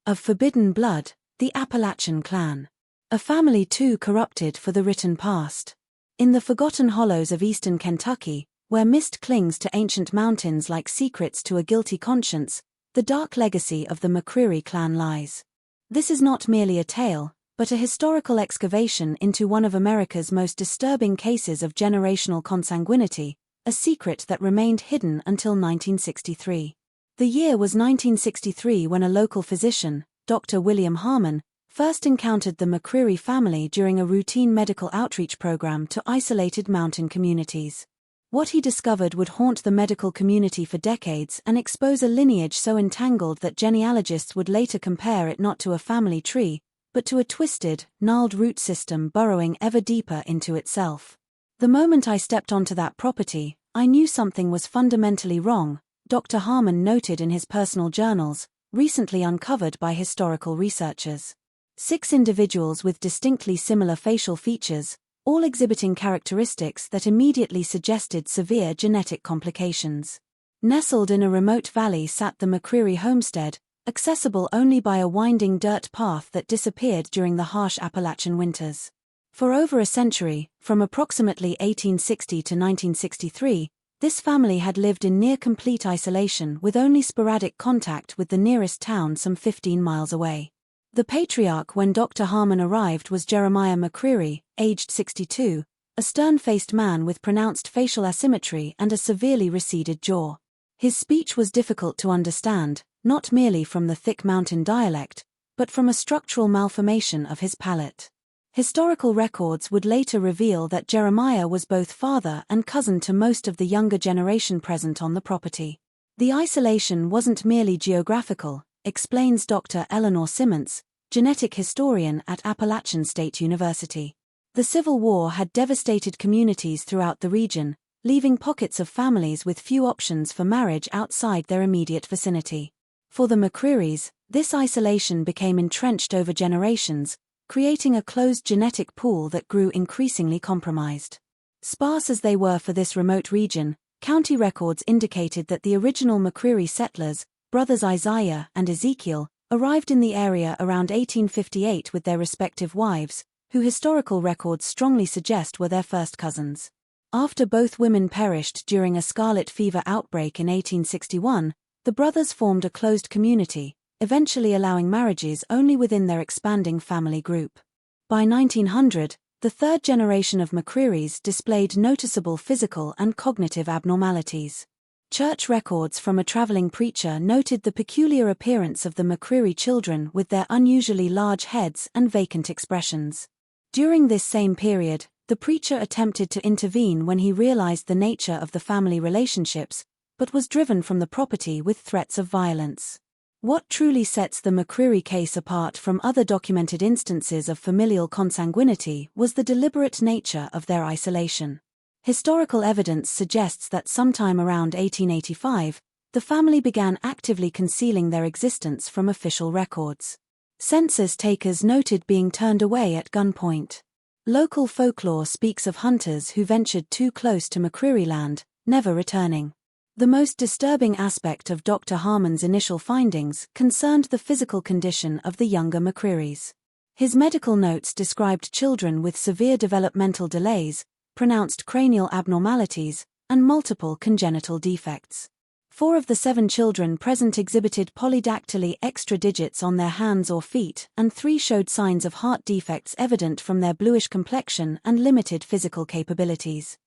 Of forbidden blood, the Appalachian clan. A family too corrupted for the written past. In the forgotten hollows of eastern Kentucky, where mist clings to ancient mountains like secrets to a guilty conscience, the dark legacy of the McCreary clan lies. This is not merely a tale, but a historical excavation into one of America's most disturbing cases of generational consanguinity, a secret that remained hidden until 1963. The year was 1963 when a local physician, Dr. William Harmon, first encountered the McCreary family during a routine medical outreach program to isolated mountain communities. What he discovered would haunt the medical community for decades and expose a lineage so entangled that genealogists would later compare it not to a family tree, but to a twisted, gnarled root system burrowing ever deeper into itself. The moment I stepped onto that property, I knew something was fundamentally wrong, Dr. Harmon noted in his personal journals, recently uncovered by historical researchers. 6 individuals with distinctly similar facial features, all exhibiting characteristics that immediately suggested severe genetic complications. Nestled in a remote valley sat the McCreary homestead, accessible only by a winding dirt path that disappeared during the harsh Appalachian winters. For over a century, from approximately 1860 to 1963, this family had lived in near-complete isolation with only sporadic contact with the nearest town some 15 miles away. The patriarch when Dr. Harmon arrived was Jeremiah McCreary, aged 62, a stern-faced man with pronounced facial asymmetry and a severely receded jaw. His speech was difficult to understand, not merely from the thick mountain dialect, but from a structural malformation of his palate. Historical records would later reveal that Jeremiah was both father and cousin to most of the younger generation present on the property. The isolation wasn't merely geographical, explains Dr. Eleanor Simmons, genetic historian at Appalachian State University. The Civil War had devastated communities throughout the region, leaving pockets of families with few options for marriage outside their immediate vicinity. For the McCrearys, this isolation became entrenched over generations, creating a closed genetic pool that grew increasingly compromised. Sparse as they were for this remote region, county records indicated that the original McCreary settlers, brothers Isaiah and Ezekiel, arrived in the area around 1858 with their respective wives, who historical records strongly suggest were their first cousins. After both women perished during a scarlet fever outbreak in 1861, the brothers formed a closed community, eventually allowing marriages only within their expanding family group. By 1900, the third generation of McCrearys displayed noticeable physical and cognitive abnormalities. Church records from a traveling preacher noted the peculiar appearance of the McCreary children with their unusually large heads and vacant expressions. During this same period, the preacher attempted to intervene when he realized the nature of the family relationships, but was driven from the property with threats of violence. What truly sets the McCreary case apart from other documented instances of familial consanguinity was the deliberate nature of their isolation. Historical evidence suggests that sometime around 1885, the family began actively concealing their existence from official records. Census takers noted being turned away at gunpoint. Local folklore speaks of hunters who ventured too close to McCreary land, never returning. The most disturbing aspect of Dr. Harmon's initial findings concerned the physical condition of the younger McCrearys. His medical notes described children with severe developmental delays, pronounced cranial abnormalities, and multiple congenital defects. 4 of the 7 children present exhibited polydactyly extra digits on their hands or feet, and 3 showed signs of heart defects evident from their bluish complexion and limited physical capabilities.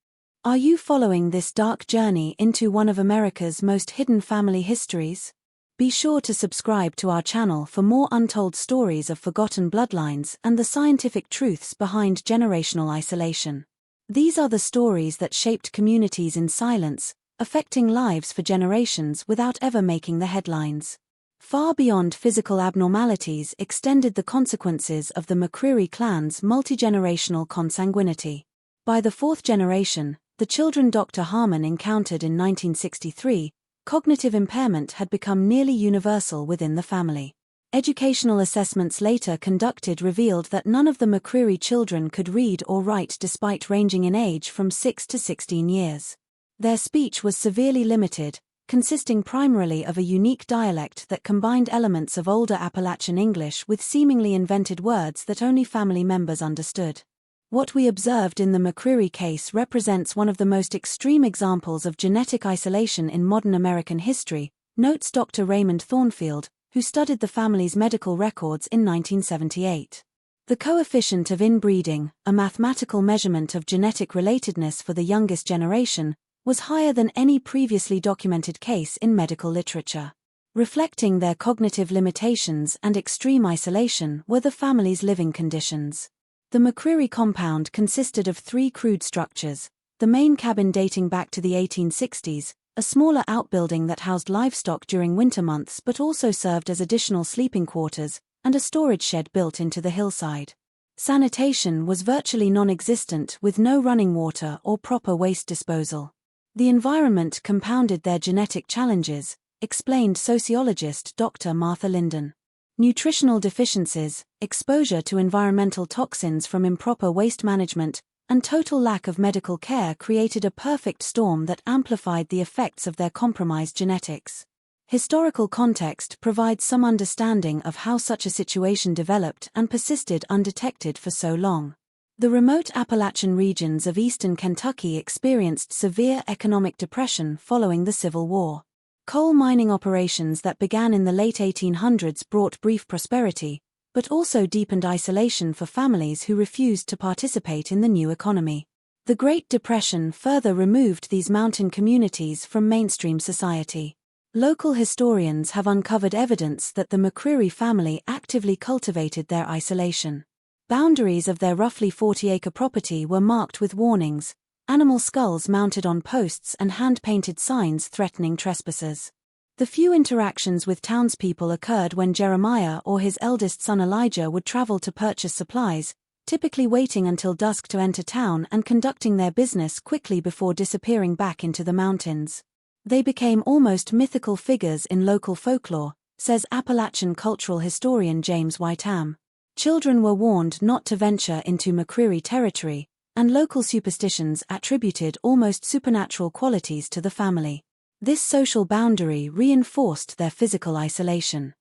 Are you following this dark journey into one of America's most hidden family histories? Be sure to subscribe to our channel for more untold stories of forgotten bloodlines and the scientific truths behind generational isolation. These are the stories that shaped communities in silence, affecting lives for generations without ever making the headlines. Far beyond physical abnormalities extended the consequences of the McCreary clan's multigenerational consanguinity. By the 4th generation, the children Dr. Harmon encountered in 1963, cognitive impairment had become nearly universal within the family. Educational assessments later conducted revealed that none of the McCreary children could read or write despite ranging in age from 6 to 16 years. Their speech was severely limited, consisting primarily of a unique dialect that combined elements of older Appalachian English with seemingly invented words that only family members understood. What we observed in the McCreary case represents one of the most extreme examples of genetic isolation in modern American history, notes Dr. Raymond Thornfield, who studied the family's medical records in 1978. The coefficient of inbreeding, a mathematical measurement of genetic relatedness for the youngest generation, was higher than any previously documented case in medical literature. Reflecting their cognitive limitations and extreme isolation were the family's living conditions. The McCreary compound consisted of 3 crude structures, the main cabin dating back to the 1860s, a smaller outbuilding that housed livestock during winter months but also served as additional sleeping quarters, and a storage shed built into the hillside. Sanitation was virtually non-existent with no running water or proper waste disposal. The environment compounded their genetic challenges, explained sociologist Dr. Martha Linden. Nutritional deficiencies, exposure to environmental toxins from improper waste management, and total lack of medical care created a perfect storm that amplified the effects of their compromised genetics. Historical context provides some understanding of how such a situation developed and persisted undetected for so long. The remote Appalachian regions of eastern Kentucky experienced severe economic depression following the Civil War. Coal mining operations that began in the late 1800s brought brief prosperity, but also deepened isolation for families who refused to participate in the new economy. The Great Depression further removed these mountain communities from mainstream society. Local historians have uncovered evidence that the McCreary family actively cultivated their isolation. Boundaries of their roughly 40-acre property were marked with warnings, animal skulls mounted on posts and hand-painted signs threatening trespassers. The few interactions with townspeople occurred when Jeremiah or his eldest son Elijah would travel to purchase supplies, typically waiting until dusk to enter town and conducting their business quickly before disappearing back into the mountains. They became almost mythical figures in local folklore, says Appalachian cultural historian James Whiteam. Children were warned not to venture into McCreary territory, and local superstitions attributed almost supernatural qualities to the family. This social boundary reinforced their physical isolation.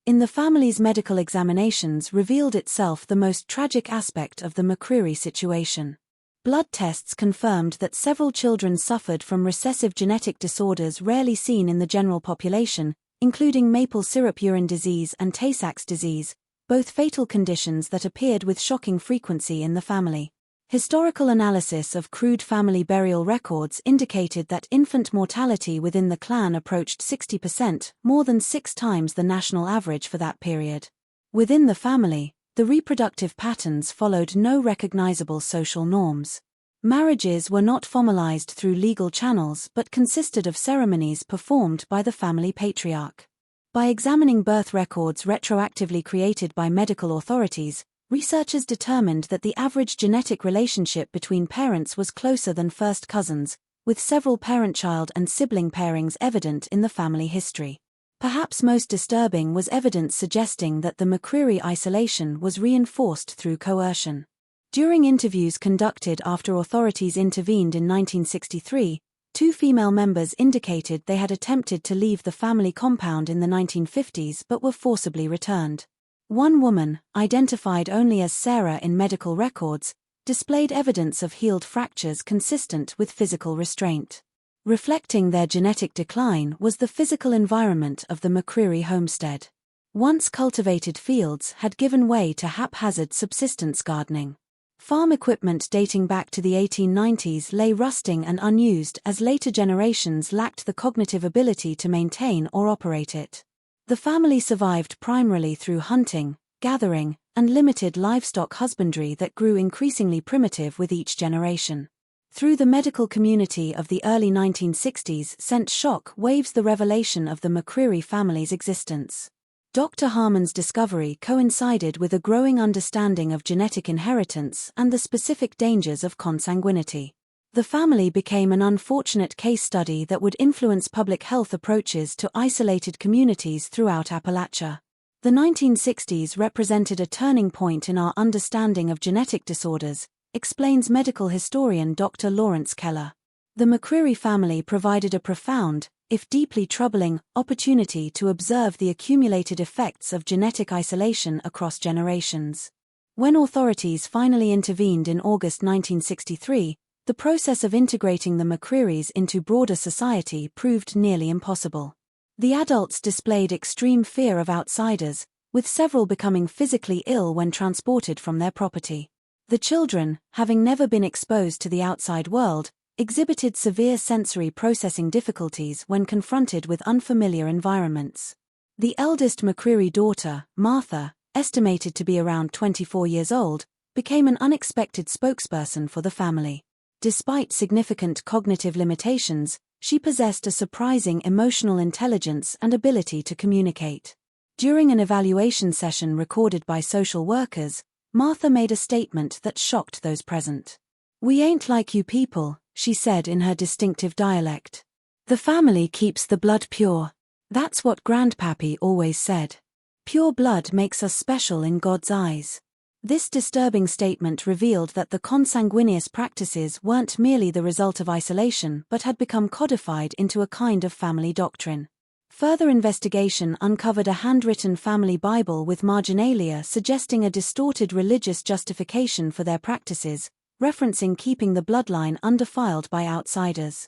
In the family's medical examinations revealed itself the most tragic aspect of the McCreary situation. Blood tests confirmed that several children suffered from recessive genetic disorders rarely seen in the general population, including maple syrup urine disease and Tay-Sachs disease, both fatal conditions that appeared with shocking frequency in the family. Historical analysis of crude family burial records indicated that infant mortality within the clan approached 60%, more than 6 times the national average for that period. Within the family, the reproductive patterns followed no recognizable social norms. Marriages were not formalized through legal channels but consisted of ceremonies performed by the family patriarch. By examining birth records retroactively created by medical authorities, researchers determined that the average genetic relationship between parents was closer than first cousins, with several parent-child and sibling pairings evident in the family history. Perhaps most disturbing was evidence suggesting that the McCreary isolation was reinforced through coercion. During interviews conducted after authorities intervened in 1963, 2 female members indicated they had attempted to leave the family compound in the 1950s but were forcibly returned. One woman, identified only as Sarah in medical records, displayed evidence of healed fractures consistent with physical restraint. Reflecting their genetic decline was the physical environment of the McCreary homestead. Once cultivated fields had given way to haphazard subsistence gardening. Farm equipment dating back to the 1890s lay rusting and unused as later generations lacked the cognitive ability to maintain or operate it. The family survived primarily through hunting, gathering, and limited livestock husbandry that grew increasingly primitive with each generation. Through the medical community of the early 1960s sent shock waves the revelation of the McCreary family's existence. Dr. Harmon's discovery coincided with a growing understanding of genetic inheritance and the specific dangers of consanguinity. The family became an unfortunate case study that would influence public health approaches to isolated communities throughout Appalachia. The 1960s represented a turning point in our understanding of genetic disorders, explains medical historian Dr. Lawrence Keller. The McCreary family provided a profound, if deeply troubling, opportunity to observe the accumulated effects of genetic isolation across generations. When authorities finally intervened in August 1963, the process of integrating the McCrearys into broader society proved nearly impossible. The adults displayed extreme fear of outsiders, with several becoming physically ill when transported from their property. The children, having never been exposed to the outside world, exhibited severe sensory processing difficulties when confronted with unfamiliar environments. The eldest McCreary daughter, Martha, estimated to be around 24 years old, became an unexpected spokesperson for the family. Despite significant cognitive limitations, she possessed a surprising emotional intelligence and ability to communicate. During an evaluation session recorded by social workers, Martha made a statement that shocked those present. "We ain't like you people," she said in her distinctive dialect. "The family keeps the blood pure. That's what Grandpappy always said. Pure blood makes us special in God's eyes." This disturbing statement revealed that the consanguineous practices weren't merely the result of isolation but had become codified into a kind of family doctrine. Further investigation uncovered a handwritten family Bible with marginalia suggesting a distorted religious justification for their practices, referencing keeping the bloodline undefiled by outsiders.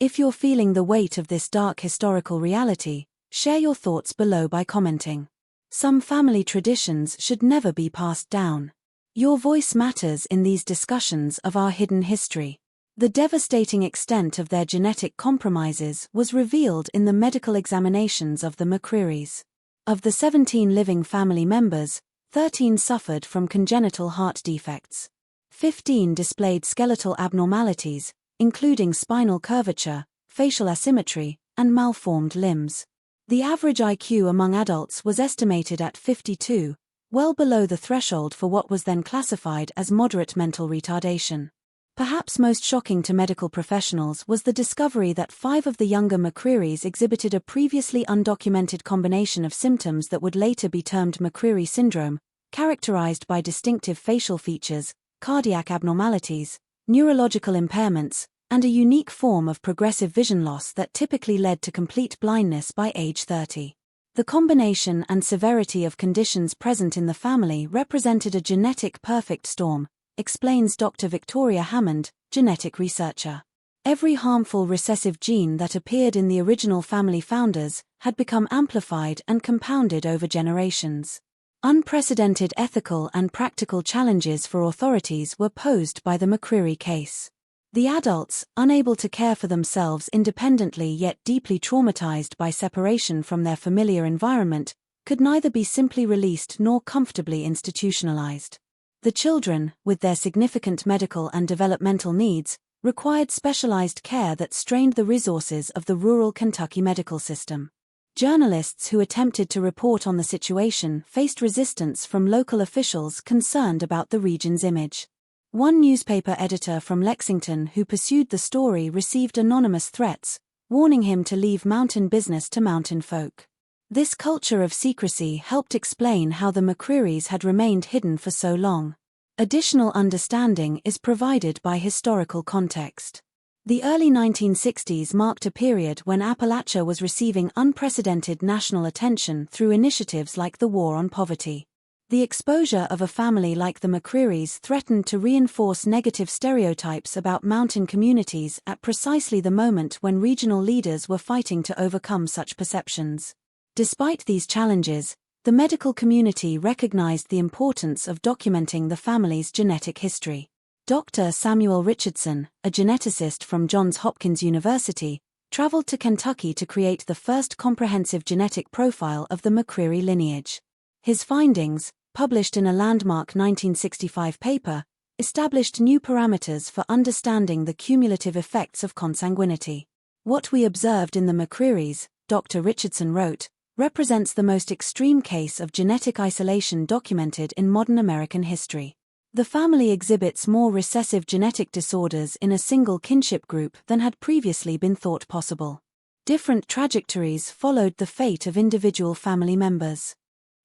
If you're feeling the weight of this dark historical reality, share your thoughts below by commenting. Some family traditions should never be passed down. Your voice matters in these discussions of our hidden history. The devastating extent of their genetic compromises was revealed in the medical examinations of the McCrearys. Of the 17 living family members, 13 suffered from congenital heart defects. 15 displayed skeletal abnormalities, including spinal curvature, facial asymmetry, and malformed limbs. The average IQ among adults was estimated at 52, well below the threshold for what was then classified as moderate mental retardation. Perhaps most shocking to medical professionals was the discovery that 5 of the younger McCrearys exhibited a previously undocumented combination of symptoms that would later be termed McCreary syndrome, characterized by distinctive facial features, cardiac abnormalities, neurological impairments, and a unique form of progressive vision loss that typically led to complete blindness by age 30. The combination and severity of conditions present in the family represented a genetic perfect storm, explains Dr. Victoria Hammond, genetic researcher. Every harmful recessive gene that appeared in the original family founders had become amplified and compounded over generations. Unprecedented ethical and practical challenges for authorities were posed by the McCreary case. The adults, unable to care for themselves independently yet deeply traumatized by separation from their familiar environment, could neither be simply released nor comfortably institutionalized. The children, with their significant medical and developmental needs, required specialized care that strained the resources of the rural Kentucky medical system. Journalists who attempted to report on the situation faced resistance from local officials concerned about the region's image. One newspaper editor from Lexington who pursued the story received anonymous threats, warning him to leave mountain business to mountain folk. This culture of secrecy helped explain how the McCrearys had remained hidden for so long. Additional understanding is provided by historical context. The early 1960s marked a period when Appalachia was receiving unprecedented national attention through initiatives like the War on Poverty. The exposure of a family like the McCrearys threatened to reinforce negative stereotypes about mountain communities at precisely the moment when regional leaders were fighting to overcome such perceptions. Despite these challenges, the medical community recognized the importance of documenting the family's genetic history. Dr. Samuel Richardson, a geneticist from Johns Hopkins University, traveled to Kentucky to create the first comprehensive genetic profile of the McCreary lineage. His findings, published in a landmark 1965 paper, established new parameters for understanding the cumulative effects of consanguinity. "What we observed in the McCrearys," Dr. Richardson wrote, represents the most extreme case of genetic isolation documented in modern American history. The family exhibits more recessive genetic disorders in a single kinship group than had previously been thought possible. Different trajectories followed the fate of individual family members.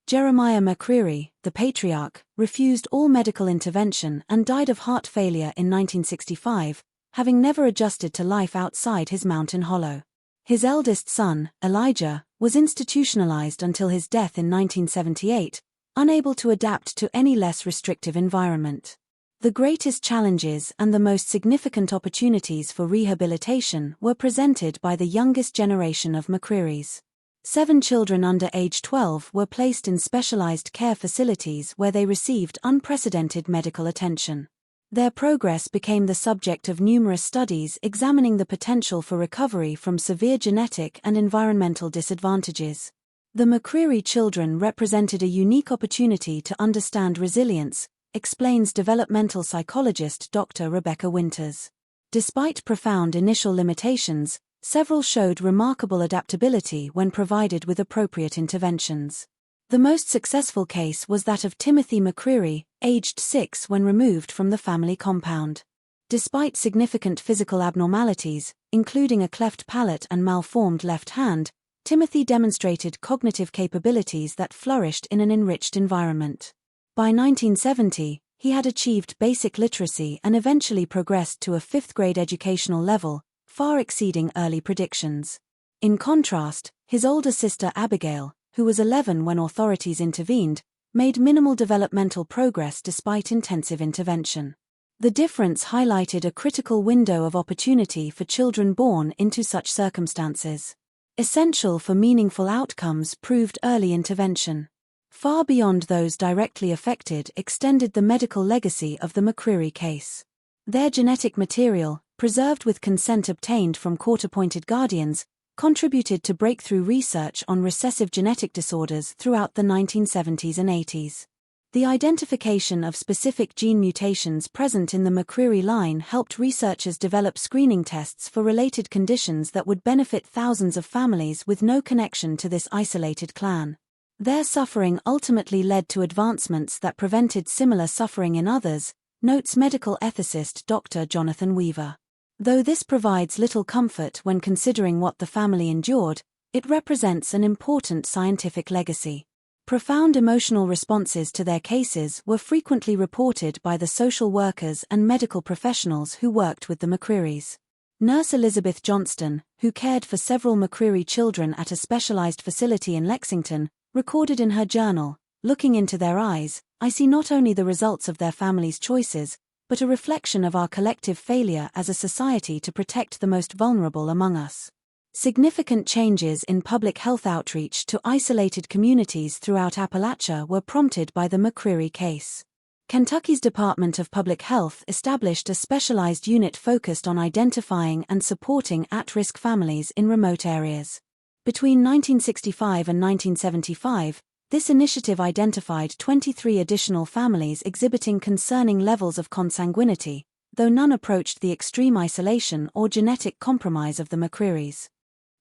Jeremiah McCreary, the patriarch, refused all medical intervention and died of heart failure in 1965, having never adjusted to life outside his mountain hollow. His eldest son, Elijah, was institutionalized until his death in 1978, unable to adapt to any less restrictive environment. The greatest challenges and the most significant opportunities for rehabilitation were presented by the youngest generation of McCrearys. 7 children under age 12 were placed in specialized care facilities where they received unprecedented medical attention. Their progress became the subject of numerous studies examining the potential for recovery from severe genetic and environmental disadvantages. The McCreary children represented a unique opportunity to understand resilience, explains developmental psychologist Dr. Rebecca Winters. Despite profound initial limitations, several showed remarkable adaptability when provided with appropriate interventions. The most successful case was that of Timothy McCreary, aged 6 when removed from the family compound. Despite significant physical abnormalities, including a cleft palate and malformed left hand, Timothy demonstrated cognitive capabilities that flourished in an enriched environment. By 1970, he had achieved basic literacy and eventually progressed to a 5th-grade educational level, far exceeding early predictions. In contrast, his older sister Abigail, who was 11 when authorities intervened, made minimal developmental progress despite intensive intervention. The difference highlighted a critical window of opportunity for children born into such circumstances. Essential for meaningful outcomes proved early intervention. Far beyond those directly affected extended the medical legacy of the McCreary case. Their genetic material, preserved with consent obtained from court-appointed guardians, contributed to breakthrough research on recessive genetic disorders throughout the 1970s and 80s. The identification of specific gene mutations present in the McCreary line helped researchers develop screening tests for related conditions that would benefit thousands of families with no connection to this isolated clan. Their suffering ultimately led to advancements that prevented similar suffering in others, notes medical ethicist Dr. Jonathan Weaver. Though this provides little comfort when considering what the family endured, it represents an important scientific legacy. Profound emotional responses to their cases were frequently reported by the social workers and medical professionals who worked with the McCrearys. Nurse Elizabeth Johnston, who cared for several McCreary children at a specialized facility in Lexington, recorded in her journal, "Looking into their eyes, I see not only the results of their families' choices, but a reflection of our collective failure as a society to protect the most vulnerable among us." Significant changes in public health outreach to isolated communities throughout Appalachia were prompted by the McCreary case. Kentucky's Department of Public Health established a specialized unit focused on identifying and supporting at-risk families in remote areas. Between 1965 and 1975, this initiative identified 23 additional families exhibiting concerning levels of consanguinity, though none approached the extreme isolation or genetic compromise of the McCrearys.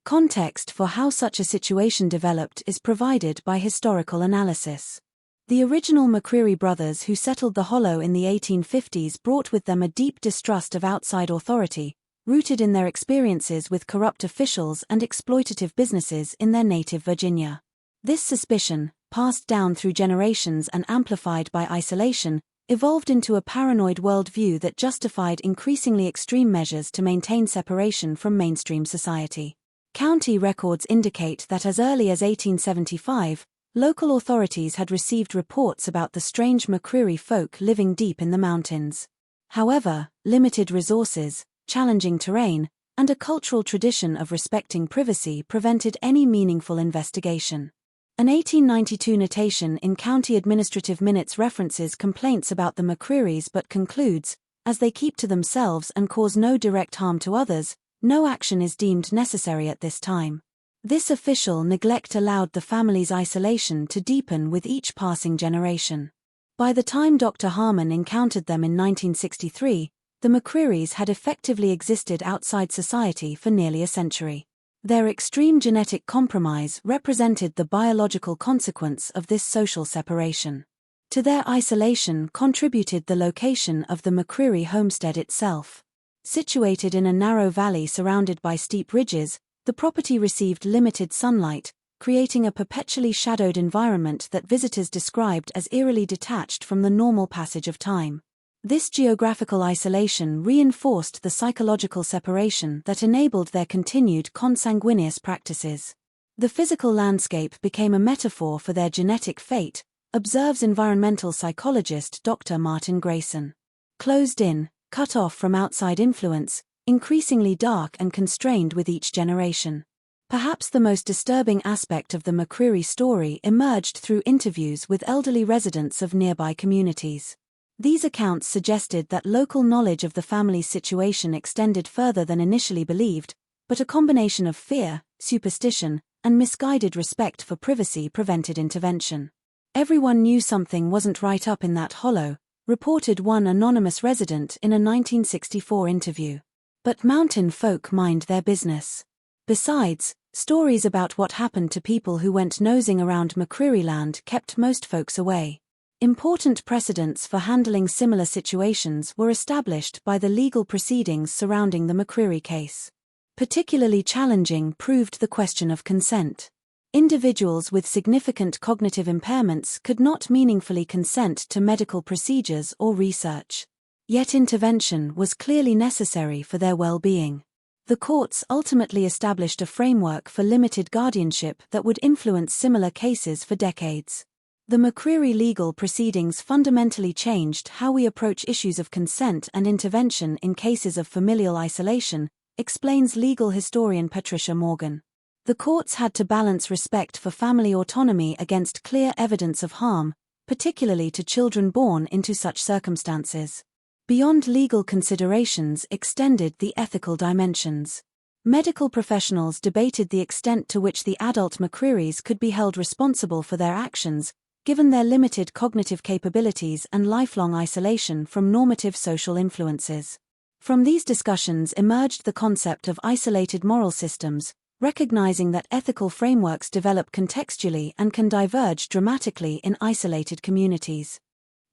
Context for how such a situation developed is provided by historical analysis. The original McCreary brothers who settled the Hollow in the 1850s brought with them a deep distrust of outside authority, rooted in their experiences with corrupt officials and exploitative businesses in their native Virginia. This suspicion, passed down through generations and amplified by isolation, evolved into a paranoid worldview that justified increasingly extreme measures to maintain separation from mainstream society. County records indicate that as early as 1875, local authorities had received reports about the strange McCreary folk living deep in the mountains. However, limited resources, challenging terrain, and a cultural tradition of respecting privacy prevented any meaningful investigation. An 1892 notation in County Administrative Minutes references complaints about the McCrearys but concludes, as they keep to themselves and cause no direct harm to others, no action is deemed necessary at this time. This official neglect allowed the family's isolation to deepen with each passing generation. By the time Dr. Harmon encountered them in 1963, the McCrearys had effectively existed outside society for nearly a century. Their extreme genetic compromise represented the biological consequence of this social separation. To their isolation contributed the location of the McCreary homestead itself. Situated in a narrow valley surrounded by steep ridges, the property received limited sunlight, creating a perpetually shadowed environment that visitors described as eerily detached from the normal passage of time. This geographical isolation reinforced the psychological separation that enabled their continued consanguineous practices. The physical landscape became a metaphor for their genetic fate, observes environmental psychologist Dr. Martin Grayson. Closed in, cut off from outside influence, increasingly dark and constrained with each generation. Perhaps the most disturbing aspect of the McCreary story emerged through interviews with elderly residents of nearby communities. These accounts suggested that local knowledge of the family's situation extended further than initially believed, but a combination of fear, superstition, and misguided respect for privacy prevented intervention. Everyone knew something wasn't right up in that hollow, reported one anonymous resident in a 1964 interview. But mountain folk mind their business. Besides, stories about what happened to people who went nosing around McCreary land kept most folks away. Important precedents for handling similar situations were established by the legal proceedings surrounding the McCreary case. Particularly challenging proved the question of consent. Individuals with significant cognitive impairments could not meaningfully consent to medical procedures or research. Yet intervention was clearly necessary for their well-being. The courts ultimately established a framework for limited guardianship that would influence similar cases for decades. The McCreary legal proceedings fundamentally changed how we approach issues of consent and intervention in cases of familial isolation, explains legal historian Patricia Morgan. The courts had to balance respect for family autonomy against clear evidence of harm, particularly to children born into such circumstances. Beyond legal considerations extended the ethical dimensions. Medical professionals debated the extent to which the adult McCrearys could be held responsible for their actions, given their limited cognitive capabilities and lifelong isolation from normative social influences. From these discussions emerged the concept of isolated moral systems, recognizing that ethical frameworks develop contextually and can diverge dramatically in isolated communities.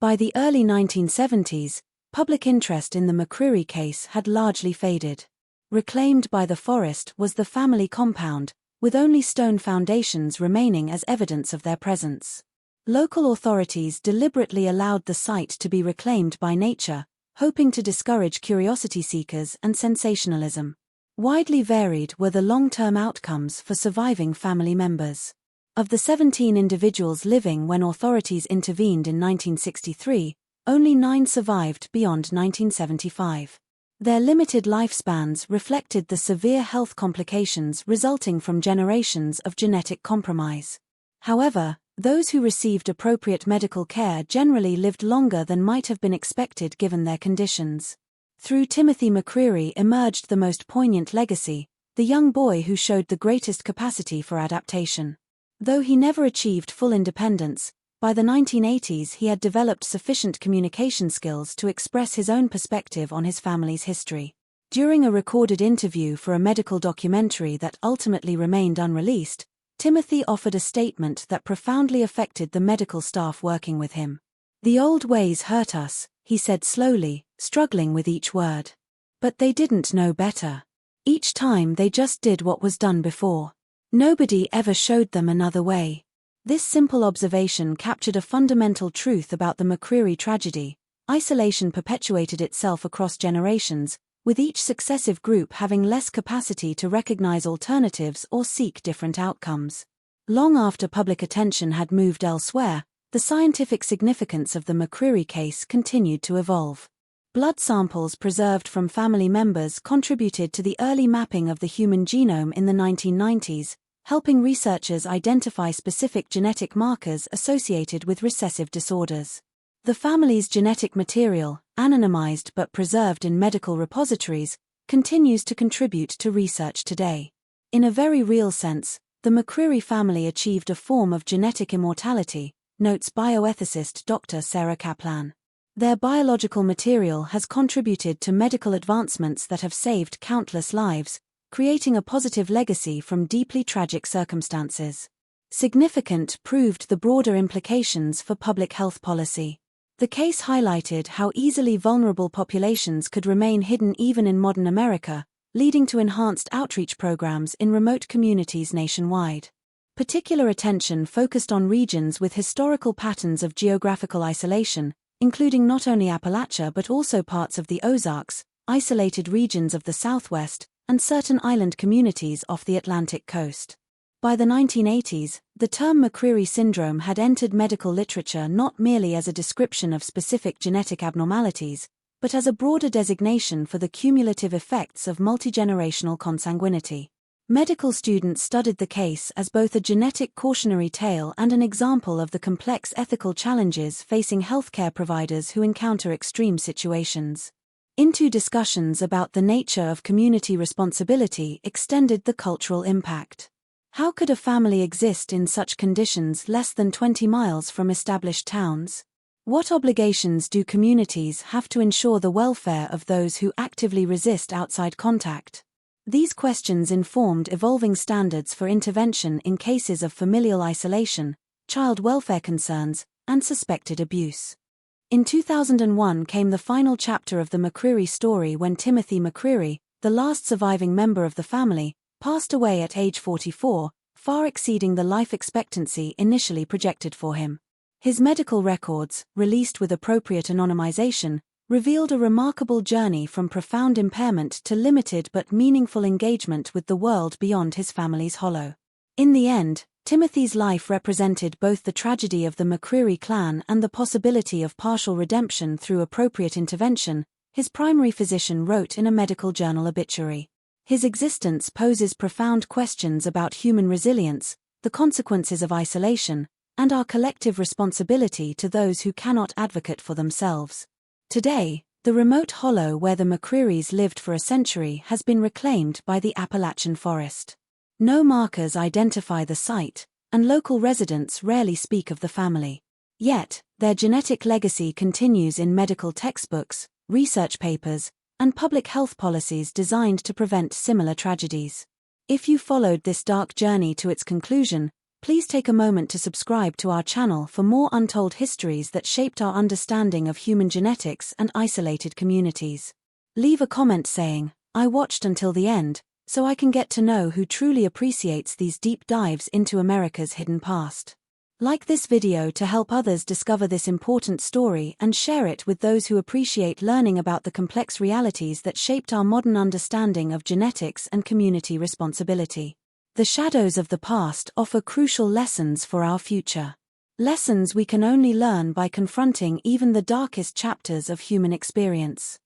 By the early 1970s, public interest in the McCreary case had largely faded. Reclaimed by the forest was the family compound, with only stone foundations remaining as evidence of their presence. Local authorities deliberately allowed the site to be reclaimed by nature, hoping to discourage curiosity seekers and sensationalism. Widely varied were the long-term outcomes for surviving family members. Of the 17 individuals living when authorities intervened in 1963, only 9 survived beyond 1975. Their limited lifespans reflected the severe health complications resulting from generations of genetic compromise. However, those who received appropriate medical care generally lived longer than might have been expected given their conditions. Through Timothy McCreary emerged the most poignant legacy, the young boy who showed the greatest capacity for adaptation. Though he never achieved full independence, by the 1980s he had developed sufficient communication skills to express his own perspective on his family's history. During a recorded interview for a medical documentary that ultimately remained unreleased, Timothy offered a statement that profoundly affected the medical staff working with him. "The old ways hurt us," he said slowly, struggling with each word. "But they didn't know better. Each time they just did what was done before. Nobody ever showed them another way." This simple observation captured a fundamental truth about the McCreary tragedy. Isolation perpetuated itself across generations, with each successive group having less capacity to recognize alternatives or seek different outcomes. Long after public attention had moved elsewhere, the scientific significance of the McCreary case continued to evolve. Blood samples preserved from family members contributed to the early mapping of the human genome in the 1990s, helping researchers identify specific genetic markers associated with recessive disorders. The family's genetic material, anonymized but preserved in medical repositories, continues to contribute to research today. In a very real sense, the McCreary family achieved a form of genetic immortality, notes bioethicist Dr. Sarah Kaplan. Their biological material has contributed to medical advancements that have saved countless lives, creating a positive legacy from deeply tragic circumstances. Significant proved the broader implications for public health policy. The case highlighted how easily vulnerable populations could remain hidden even in modern America, leading to enhanced outreach programs in remote communities nationwide. Particular attention focused on regions with historical patterns of geographical isolation, including not only Appalachia but also parts of the Ozarks, isolated regions of the Southwest, and certain island communities off the Atlantic coast. By the 1980s, the term McCreary syndrome had entered medical literature not merely as a description of specific genetic abnormalities, but as a broader designation for the cumulative effects of multigenerational consanguinity. Medical students studied the case as both a genetic cautionary tale and an example of the complex ethical challenges facing healthcare providers who encounter extreme situations. Into discussions about the nature of community responsibility extended the cultural impact. How could a family exist in such conditions less than 20 miles from established towns? What obligations do communities have to ensure the welfare of those who actively resist outside contact? These questions informed evolving standards for intervention in cases of familial isolation, child welfare concerns, and suspected abuse. In 2001 came the final chapter of the McCreary story when Timothy McCreary, the last surviving member of the family, passed away at age 44, far exceeding the life expectancy initially projected for him. His medical records, released with appropriate anonymization, revealed a remarkable journey from profound impairment to limited but meaningful engagement with the world beyond his family's hollow. In the end, Timothy's life represented both the tragedy of the McCreary clan and the possibility of partial redemption through appropriate intervention, his primary physician wrote in a medical journal obituary. His existence poses profound questions about human resilience, the consequences of isolation, and our collective responsibility to those who cannot advocate for themselves. Today, the remote hollow where the McCrearys lived for a century has been reclaimed by the Appalachian forest. No markers identify the site, and local residents rarely speak of the family. Yet, their genetic legacy continues in medical textbooks, research papers, and public health policies designed to prevent similar tragedies. If you followed this dark journey to its conclusion, please take a moment to subscribe to our channel for more untold histories that shaped our understanding of human genetics and isolated communities. Leave a comment saying, "I watched until the end," so I can get to know who truly appreciates these deep dives into America's hidden past. Like this video to help others discover this important story and share it with those who appreciate learning about the complex realities that shaped our modern understanding of genetics and community responsibility. The shadows of the past offer crucial lessons for our future. Lessons we can only learn by confronting even the darkest chapters of human experience.